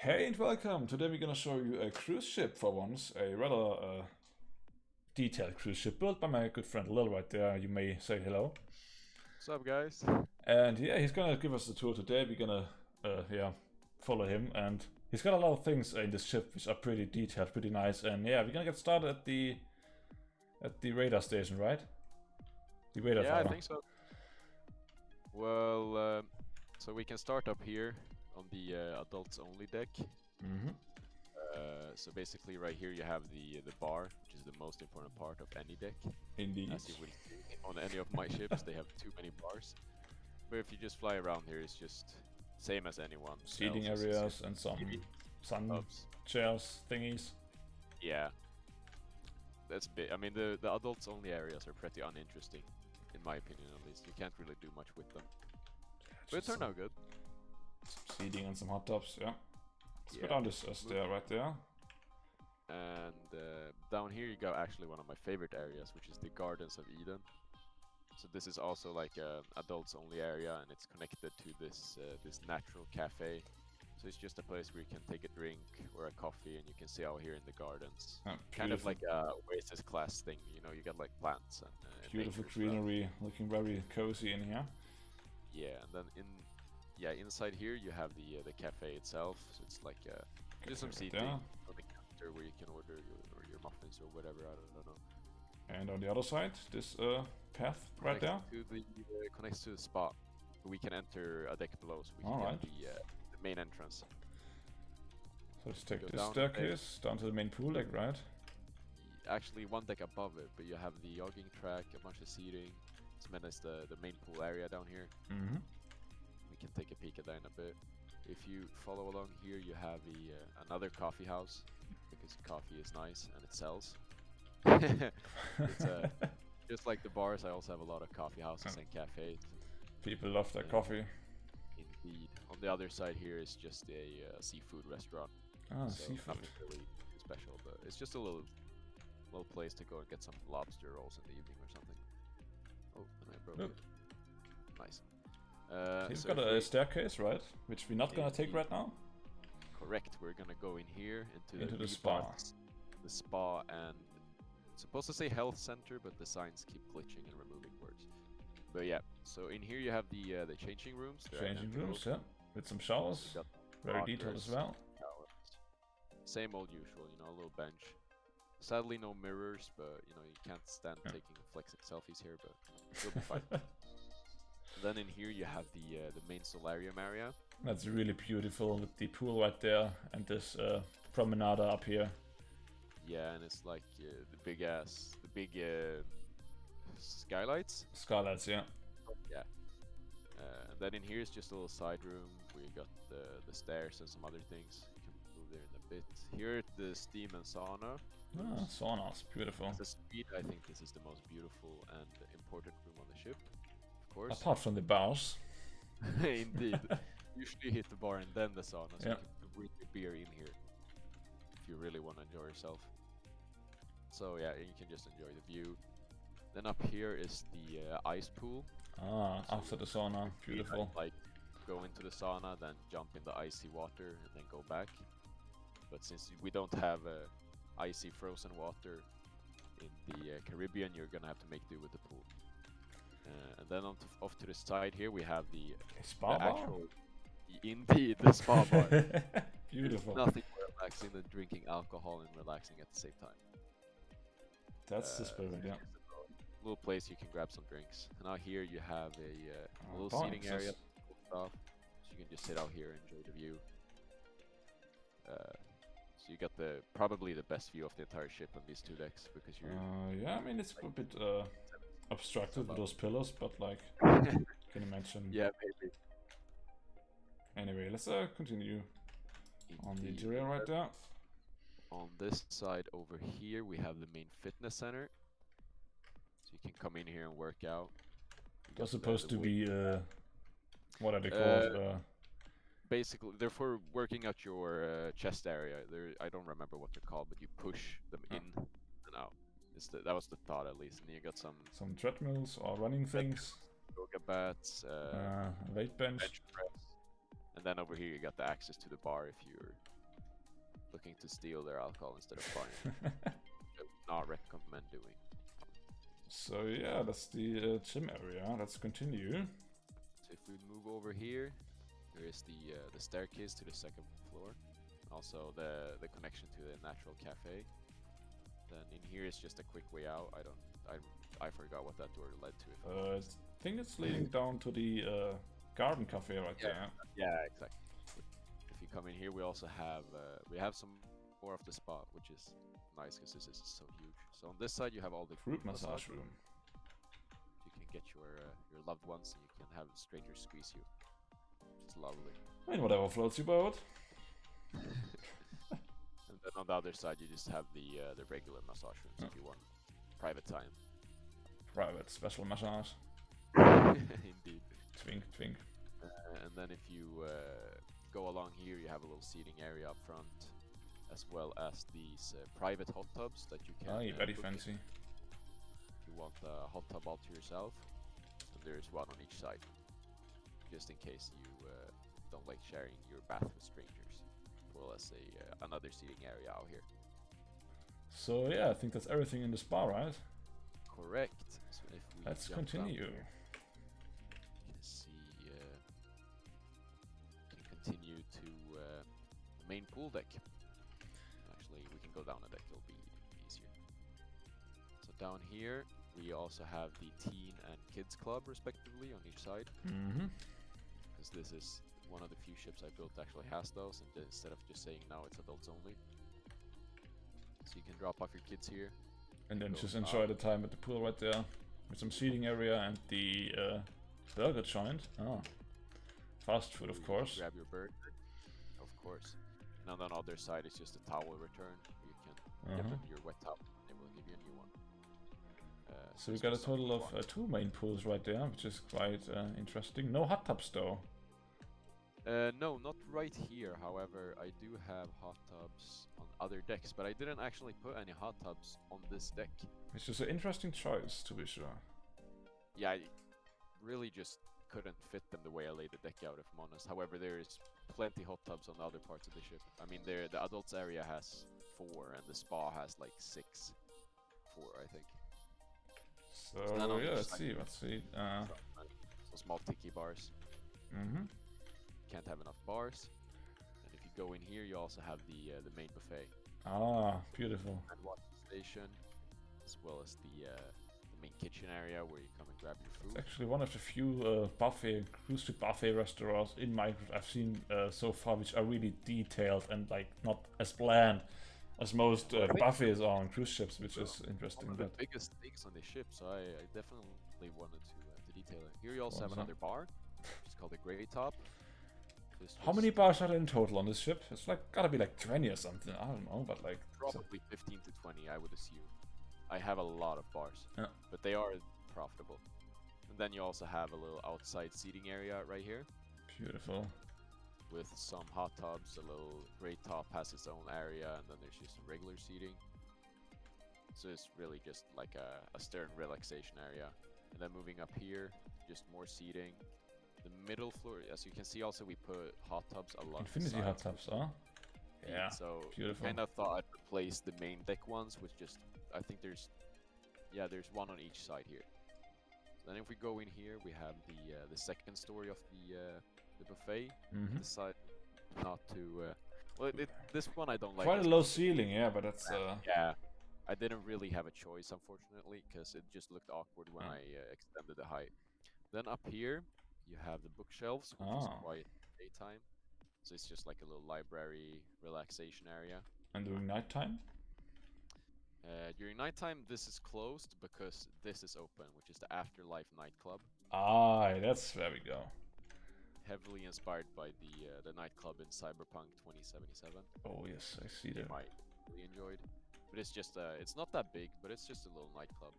Hey and welcome! Today we're gonna show you a cruise ship for once, a rather detailed cruise ship built by my good friend Lil right there. You may say hello. What's up, guys? And yeah, he's gonna give us the tour today. We're gonna follow him, and he's got a lot of things in this ship which are pretty detailed, pretty nice. And yeah, we're gonna get started at the radar station, right? The radar Yeah, I tower. think so. Well, so we can start up here on the adults only deck. Mm-hmm. So basically, right here you have the bar, which is the most important part of any deck. Indeed. As you will see on any of my ships, they have too many bars. But if you just fly around here, it's just same as anyone. Seating areas and some sun hubs. chairs thingies. Yeah, that's big. I mean, the adults only areas are pretty uninteresting, in my opinion at least. You can't really do much with them. But it turned out good. Seating and some hot tubs, yeah. Let's go Yeah. down this stair right there. And down here you got actually one of my favorite areas, which is the Gardens of Eden. So this is also like an adults only area, and it's connected to this this natural cafe. So it's just a place where you can take a drink or a coffee, and you can sit out here in the gardens. Oh, Kind of like a Oasis class thing, you know. You got like plants and beautiful nature greenery, looking very cozy in here. Yeah, and then inside here you have the cafe itself. So it's like just some seating on the counter where you can order your muffins or whatever. I don't know. And on the other side, this path right there. Connects to the spa. We can enter a deck below, so we can Alright. get the main entrance. So let's take Go this down staircase down to the main pool deck, right? Actually, one deck above it, but you have the jogging track, a bunch of seating. It's meant as the main pool area down here. Mm-hmm. We can take a peek at that in a bit. If you follow along here, you have another coffee house, because coffee is nice and it sells. It's just like the bars. I also have a lot of coffee houses and cafes. People love their coffee. Indeed. On the other side here is just a seafood restaurant. Ah, So seafood. nothing really too special, but it's just a little place to go and get some lobster rolls in the evening or something. Oh, and I broke it. Nice. He's so got a staircase, right? Which we're not gonna take right now. Correct. We're gonna go in here into the spa. The spa, and it's supposed to say health center, but the signs keep glitching and removing words. But yeah, so in here you have the changing rooms. Changing rooms, yeah, with some showers. Very detailed as well. Same old usual, you know, a little bench. Sadly, no mirrors, but you know you can't stand taking flexing selfies here, but you'll be fine. Then in here you have the main solarium area. That's really beautiful with the pool right there and this promenade up here. Yeah, and it's like the big skylights. Skylights, yeah. Yeah. And then in here is just a little side room where you got the stairs and some other things. You can move there in a bit. Here the steam and sauna. Ah, saunas, beautiful. The speed, I think this is the most beautiful and important room on the ship. Of course. Apart from the bars. Indeed. Usually hit the bar and then the sauna, so Yeah. you can bring your beer in here if you really want to enjoy yourself. So yeah, you can just enjoy the view. Then up here is the ice pool. Ah, So after the sauna, beautiful. Like go into the sauna, then jump in the icy water, and then go back. But since we don't have icy frozen water in the Caribbean, you're gonna have to make do with the pool. And then off to the side here we have the Spa bar? actual, indeed, the spa bar. Beautiful. There's nothing more relaxing than drinking alcohol and relaxing at the same time. That's the spirit, yeah. Little place you can grab some drinks. And out here you have a little bar seating area, access. stuff, so you can just sit out here and enjoy the view. So you got probably the best view of the entire ship on these two decks, because you're Yeah, I mean it's a bit obstructed with those pillars, but like, can imagine. yeah, maybe. Anyway, let's continue on the Indeed. interior right there. On this side over here we have the main fitness center, so you can come in here and work out. They're supposed to be what are they called? Basically, they're for working out your chest area. I don't remember what they're called, but you push them in and out. That was the thought, at least. And you got some treadmills or running things. Yoga bats, Weight bench. bench press, and then over here you got the access to the bar if looking to steal their alcohol instead of buying it. I would not recommend doing. So yeah, that's the gym area. Let's continue. So if we move over here, there is the staircase to the second floor, also the connection to the natural cafe. Then in here is just a quick way out. I forgot what that door led to. I think it's leading down to the garden cafe right there. Yeah, exactly. If you come in here, we also have some more of the spa, which is nice because this is so huge. So on this side you have all the Fruit massage room. You can get your loved ones, and you can have strangers squeeze you. It's lovely. I mean, whatever floats your boat. And then on the other side you just have the regular massage rooms if you want private time. Private special massage. Indeed. Twink, twink. And then if you go along here, you have a little seating area up front, as well as these private hot tubs that you can. Oh, very fancy. If you want a hot tub all to yourself, and there's one on each side, just in case you don't like sharing your bath with strangers, as well as another seating area out here. So yeah, I think that's everything in the spa, right? Correct. So if we let's jump continue. down, you can see can continue to the main pool deck. Actually, we can go down the deck, it'll be easier. So down here we also have the teen and kids club respectively on each side. Because this is one of the few ships I built actually has those, and instead of just saying now it's adults only. So you can drop off your kids here. And then just enjoy the time at the pool right there. With some seating area and the burger joint. Oh. Fast food, of course. Grab your burger, of course. And on the other side is just a towel return. You can give them your wet towel, they will give you a new one. So we got a total of 2 main pools right there, which is quite interesting. No hot tubs though. No, not right here. However, I do have hot tubs on other decks, but I didn't actually put any hot tubs on this deck. It's just an interesting choice, to be sure. Yeah, I really just couldn't fit them the way I laid the deck out, if I'm honest. However, there is plenty hot tubs on the other parts of the ship. I mean, the adults area has 4, and the spa has like 6. 4, I think. So yeah, let's see. So small tiki bars. Can't have enough bars. And if you go in here, you also have the main buffet. Ah, beautiful. And water station, as well as the main kitchen area where you come and grab your food. It's actually one of the few cruise ship buffet restaurants in Minecraft I've seen so far, which are really detailed and like not as bland as most buffets are on cruise ships, which is interesting. One of the biggest things on the ship, so I definitely wanted to detail it. Here you also have another bar, which is called the Grey Top. How many bars are there in total on this ship? It's like gotta be like 20 or something. I don't know, but like probably 15 to 20, I would assume. I have a lot of bars, but they are profitable. And then you also have a little outside seating area right here. Beautiful. With some hot tubs, a little Grey Top has its own area, and then there's just some regular seating. So it's really just like a stern relaxation area. And then moving up here, just more seating. The middle floor, as you can see, also we put hot tubs along Infinity hot tubs, huh? Yeah, so beautiful. Kind of thought I'd replace the main deck ones with just, I think there's one on each side here. Then if we go in here, we have the second story of the buffet. This side, not too well. This one I don't like. Quite a low ceiling, yeah, but that's yeah. I didn't really have a choice, unfortunately, because it just looked awkward when I extended the height. Then up here, you have the bookshelves, which is quite daytime. So it's just like a little library relaxation area. And during nighttime? During nighttime, this is closed because this is open, which is the Afterlife nightclub. Ah, that's where we go. Heavily inspired by the nightclub in Cyberpunk 2077. Oh yes, I see that. You might really enjoyed. But it's just it's not that big, but it's just a little nightclub.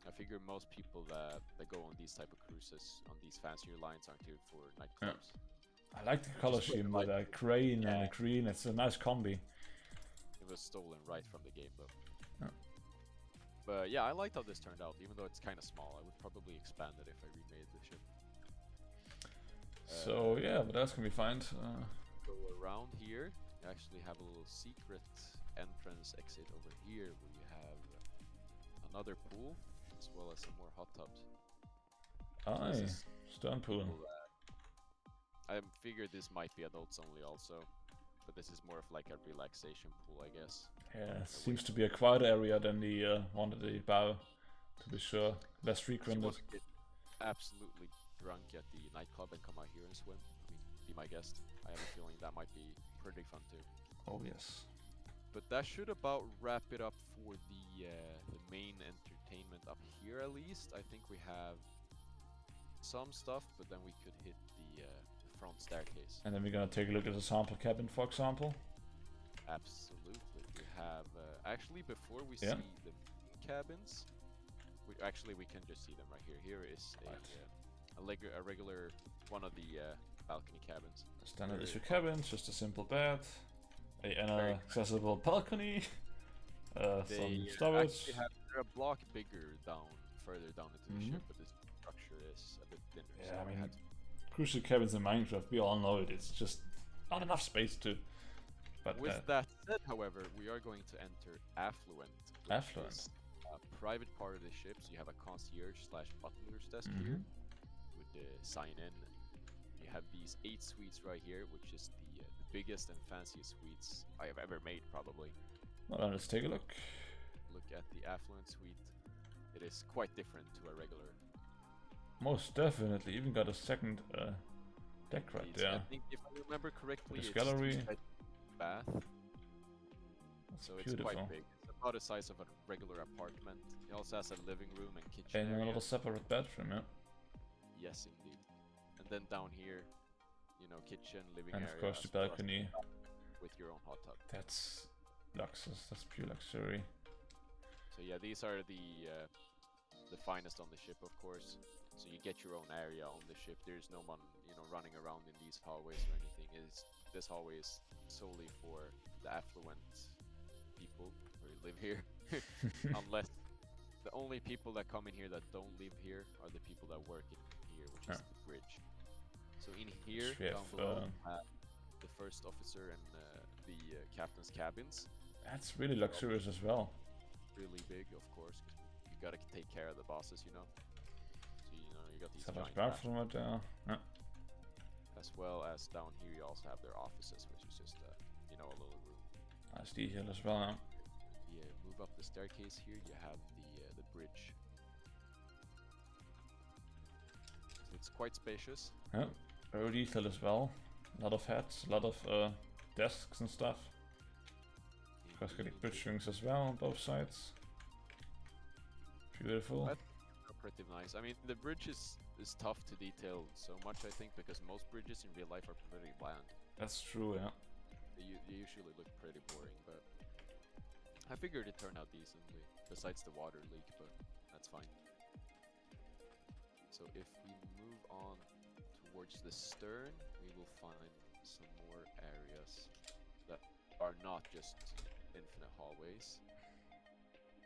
I figure most people that go on these type of cruises, on these fancier lines, aren't here for nightclubs. Yeah. I like the color scheme with a crane and a green. It's a nice combi. It was stolen right from the game, though. But yeah, I liked how this turned out, even though it's kind of small. I would probably expand it if I remade the ship. So yeah, but that's gonna be fine. Go around here. You actually have a little secret entrance exit over here where you have another pool as well as some more hot tubs. Aye, stone pool. I figured this might be adults only also, but this is more of like a relaxation pool, I guess. Yeah, seems to be a quieter area than the one at the bow, to be sure. Less frequented. Get absolutely drunk at the nightclub and come out here and swim. I mean, be my guest. I have a feeling that might be pretty fun too. Oh yes. But that should about wrap it up for the main entertainment up here at least. I think we have some stuff, but then we could hit the front staircase. And then we're gonna take a look at the sample cabin, for example. Absolutely. We have actually before we see the cabins, we can just see them right here. Here is a regular one of the balcony cabins. Standard issue cabins, just a simple bed, an accessible balcony, some storage. They're a block bigger further down into the ship, but this structure is a bit thinner. Yeah, so I mean, cruise ship cabins in Minecraft, we all know it. It's just not enough space to. But with that said, however, we are going to enter Affluent. Affluent. A private part of the ship, so you have a concierge/butler's desk here with the sign in. You have these 8 suites right here, which is the biggest and fanciest suites I have ever made, probably. Well, let's take a look. Look at the Affluent suite. It is quite different to a regular. Most definitely, even got a second deck right there. I think if I remember correctly, this it's gallery. Bath. That's so beautiful. It's quite big. It's about the size of a regular apartment. It also has a living room and kitchen And area. a little separate bedroom, yeah. Yes, indeed. And then down here, you know, kitchen, living and area. of course the balcony. With your own hot tub. That's luxus. That's pure luxury. So yeah, these are the finest on the ship, of course. So you get your own area on the ship. There's no one, you know, running around in these hallways or anything. This hallway is solely for the affluent people who live here. Unless the only people that come in here that don't live here are the people that work in here, which is the bridge. So in here, down below, the first officer and the captain's cabins. That's really luxurious as well. Really big, of course. You gotta take care of the bosses, you know. So you know you got these Separate giant bathroom right there. Yeah. as well as down here you also have their offices, which is just you know, a little room. Nice detail as well. Yeah, move up the staircase here. You have the bridge. So it's quite spacious. Yeah, very detailed as well. A lot of heads, a lot of desks and stuff. Of course, getting bridge rings as well on both sides. Beautiful. That's pretty nice. I mean, the bridge is tough to detail so much, I think, because most bridges in real life are pretty bland. That's true, yeah. They usually look pretty boring, but I figured it turned out decently, besides the water leak, but that's fine. So if we move on towards the stern, we will find some more areas that are not just infinite hallways.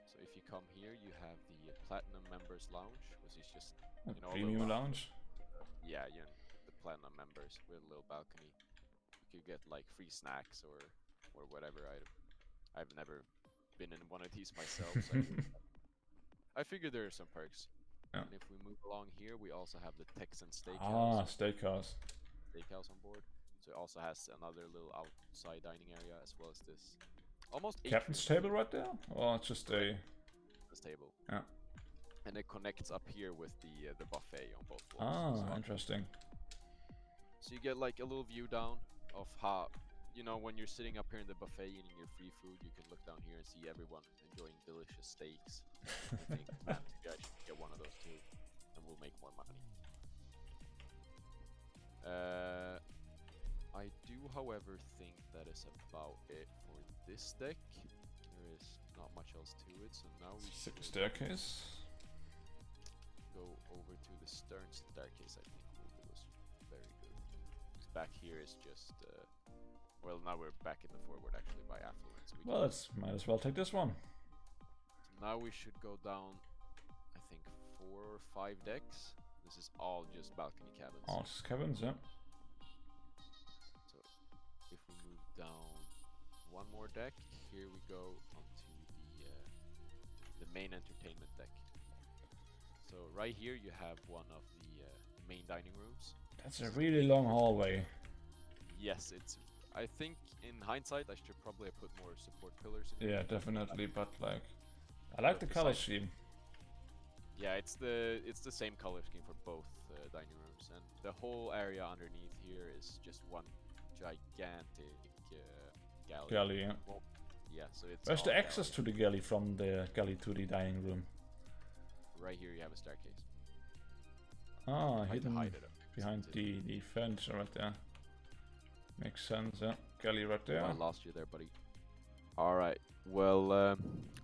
So if you come here, you have the Platinum Members Lounge, which is just, you know, premium lounge? Yeah, you know, the Platinum members with a little balcony. You could get like free snacks or whatever. I've never been in one of these myself, so I figured there are some perks. Yeah. And if we move along here, we also have the Texan Ah, Steakhouse. steakhouse. Steakhouse on board. So it also has another little outside dining area as well as this. Almost Captain's table right there? Or it's just a... This table. Yeah. And it connects up here with the buffet on both floors. Ah, so interesting. So you get like a little view down of how, you know, when you're sitting up here in the buffet eating your free food, you can look down here and see everyone enjoying delicious steaks. I think, man, maybe I should get one of those too, and we'll make more money. I do, however, think that is about it for this deck. There is not much else to it, so now we should Staircase. go over to the stern staircase. I think will do us very good. Back here is just well, now we're back in the forward actually by affluence. So Well, let's might as well take this one. now we should go down, I think 4 or 5 decks. This is all just balcony cabins. Oh, it's cabins, yeah. So if we move down one more deck. Here we go onto the main entertainment deck. So right here you have one of the main dining rooms. That's a really long hallway. Yes, it's. I think in hindsight I should probably have put more support pillars in. Yeah, definitely, but like, I like the color scheme. Yeah, it's the same color scheme for both dining rooms, and the whole area underneath here is just one gigantic galley. Galley, yeah. Well, yeah, so it's. Where's the access to the galley from the galley to the dining room? Right here you have a staircase. Ah, hidden hide it up. behind the furniture right there. Makes sense, yeah. Galley right there. I lost you there, buddy. Alright, well,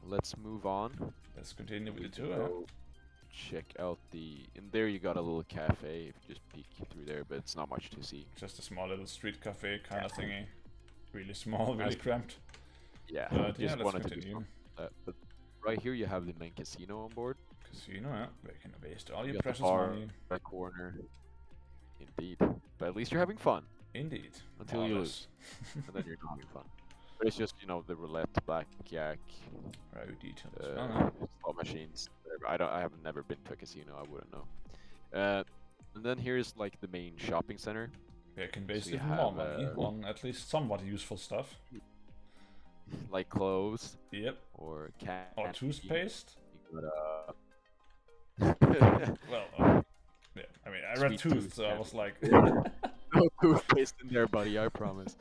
let's move on. Let's continue with the We tour. go check out the... In there you got a little cafe, if you just peek through there, but it's not much to see. Just a small little street cafe kind of thingy. Really small, really cramped. Yeah, But yeah, just let's wanted continue. to do that. But right here you have the main casino on board. Casino, yeah. Where you can waste all You your got the precious bar, money. that corner. Indeed. But at least you're having fun. Indeed. Until you lose. And then you're not having fun. But it's just, you know, the roulette, blackjack, Very detailed. slot machines. Whatever. I have never been to a casino. I wouldn't know. And then here's like the main shopping center. Yeah, you can waste you even more have, money on at least somewhat useful stuff. Like clothes. Yep. Or candy. Or toothpaste. You got, Well, yeah. I mean, I read Sweet tooth, so I was like... No toothpaste in there, buddy, I promise.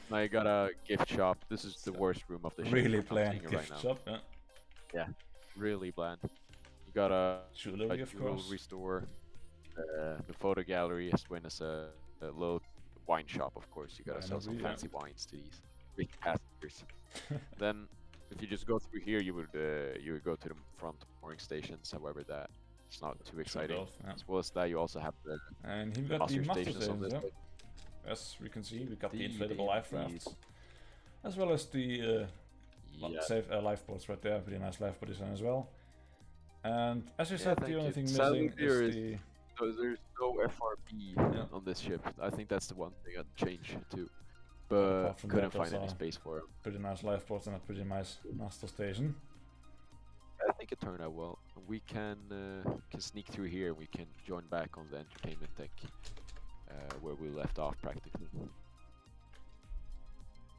Now you got a gift shop. This is the worst room of the ship. Really I'm bland seeing it gift right shop, yeah. Yeah, really bland. You got a Jewelry, of course. jewelry store, the photo gallery, as well as a little wine shop, of course. You gotta sell some Winery, yeah. fancy wines to these rich passengers. Then, if you just go through here, you would go to the front mooring stations. However, that it's not too exciting. Off, yeah. As well as that, you also have the And he got the muster master stations on stations, this yeah. side. As we can see, we got the Indeed, inflatable life indeed. rafts. As well as the Yeah. safe lifeboats right there, pretty nice lifeboat design as well. And as you Yeah, said, thank the only you. thing Sadly, missing there is is- the... So there's no FRB Yeah. on this ship. I think that's the one thing I'd change too. apart But from couldn't that, find there's any a space for it. pretty nice lifeboats and a pretty nice master station. I think it turned out well. We can sneak through here and we can join back on the entertainment deck where we left off practically.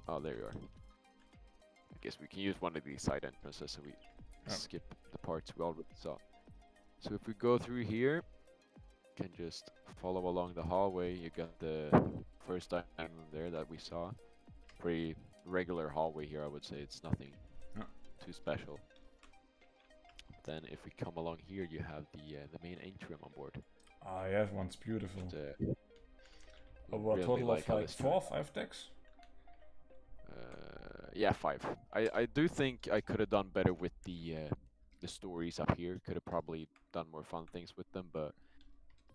Oh, there you are. I guess we can use one of these side entrances so we skip the parts we already saw. So if we go through here, can just follow along the hallway. You got the first dining room there that we saw. Pretty regular hallway here, I would say. It's nothing too special. Then if we come along here, you have the main atrium on board. Ah, yeah, one's beautiful. And, Over a really total like of how like this 4 or turned 5 decks? Yeah, 5. I do think I could have done better with the stories up here. Could have probably done more fun things with them, but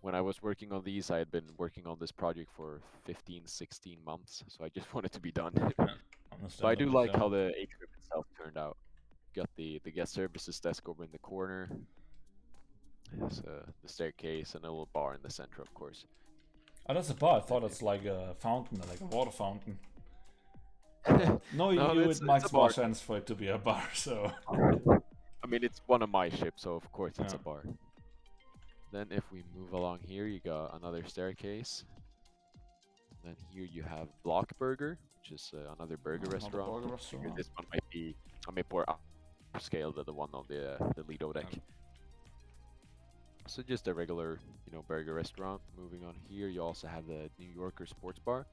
when I was working on these, I had been working on this project for 15, 16 months, so I just wanted to be done. But I do like how the atrium itself turned out. Got the guest services desk over in the corner. There's the staircase and a little bar in the center, of course. Oh, that's a bar. I thought it's like a fountain, like a water fountain. No, it makes it's a more bar. sense for it to be a bar, so... I mean, it's one of my ships, so of course it's Yeah. a bar. Then if we move along here, you got another staircase. Then here you have Block Burger, which is another burger Another restaurant. burger Figure restaurant. This one might be a bit more upscale than the one on the Lillidde deck. So just a regular, burger restaurant. Moving on here, you also have the New Yorker Sports Bar.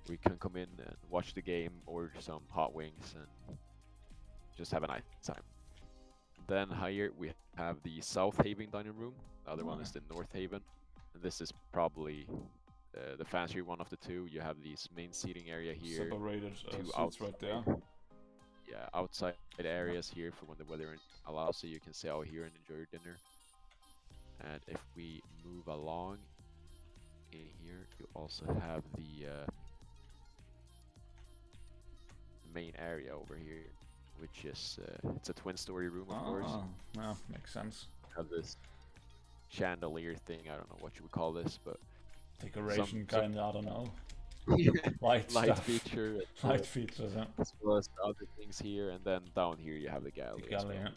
We can come in and watch the game, order some hot wings, and just have a nice time. Then higher we have the South Haven dining room. The other one is the North Haven. And this is probably the fancier one of the two. You have this main seating area here. Separated two seats right there. Yeah, outside areas here for when the weather allows, so you can sit out here and enjoy your dinner. And if we move along in here, you also have the main area over here, which is it's a twin-story room, of course. Yeah, makes sense. Have this chandelier thing. I don't know what you would call this, but Decoration kind of, I don't know. light light stuff. feature, Light features, yeah. as well as the other things here, and then down here you have the galley. The as galley, well. yeah.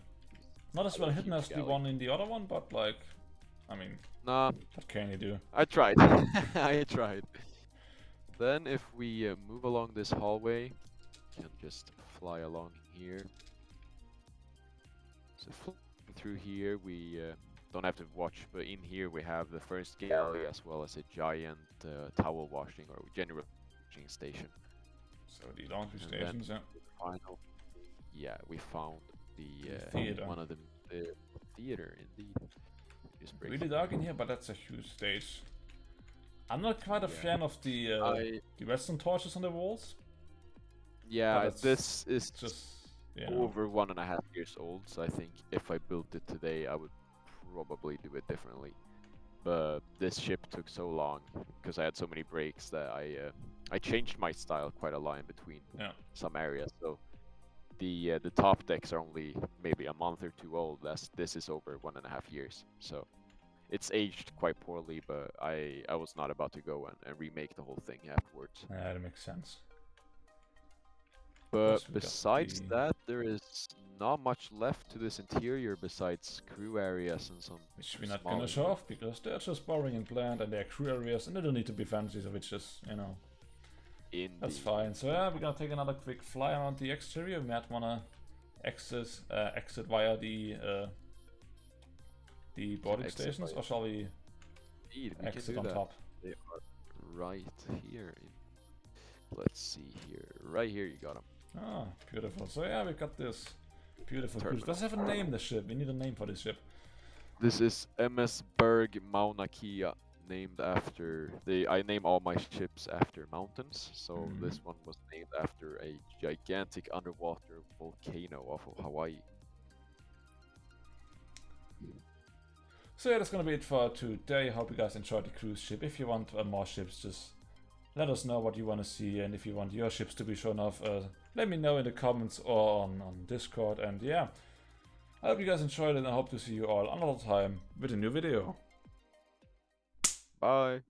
Not as well hidden as the galley. one in the other one, but like, I mean, Nah, what can you do? I tried. I tried. Then if we move along this hallway, can just fly along here. So through here we don't have to watch, but in here we have the first galley as well as a giant towel washing or general washing station. So the laundry And stations, yeah. Final, yeah, we found the theater. one of the theater indeed. Just break Really it. dark in here, but that's a huge stage. I'm not quite a Yeah. fan of the redstone torches on the walls. Yeah, But this is just, you know, over 1.5 years old, so I think if I built it today, I would probably do it differently. But this ship took so long because I had so many breaks that I changed my style quite a lot in between some areas. So the top decks are only maybe a month or two old. This is over 1.5 years, so it's aged quite poorly. But I was not about to go and remake the whole thing afterwards. yeah, that makes sense. But besides that, there is not much left to this interior besides crew areas and some. Which we're not gonna show off because they're just boring and bland, and they're crew areas, and they don't need to be fancy, so which is, you know, that's fine. So yeah, we're gonna take another quick fly around the exterior. We might wanna exit via the boarding stations, or shall we exit on top? They are right here. Let's see here. Right here, you got them. Ah, beautiful. So yeah, we got this beautiful cruise. Does it have a name, the ship? We need a name for this ship. This is MS Berg Mauna Kia, named after I name all my ships after mountains. So this one was named after a gigantic underwater volcano off of Hawaii. So yeah, that's gonna be it for today. Hope you guys enjoyed the cruise ship. If you want more ships, just let us know what you want to see, and if you want your ships to be shown off, let me know in the comments or on Discord. And yeah, I hope you guys enjoyed it, and I hope to see you all another time with a new video. Bye!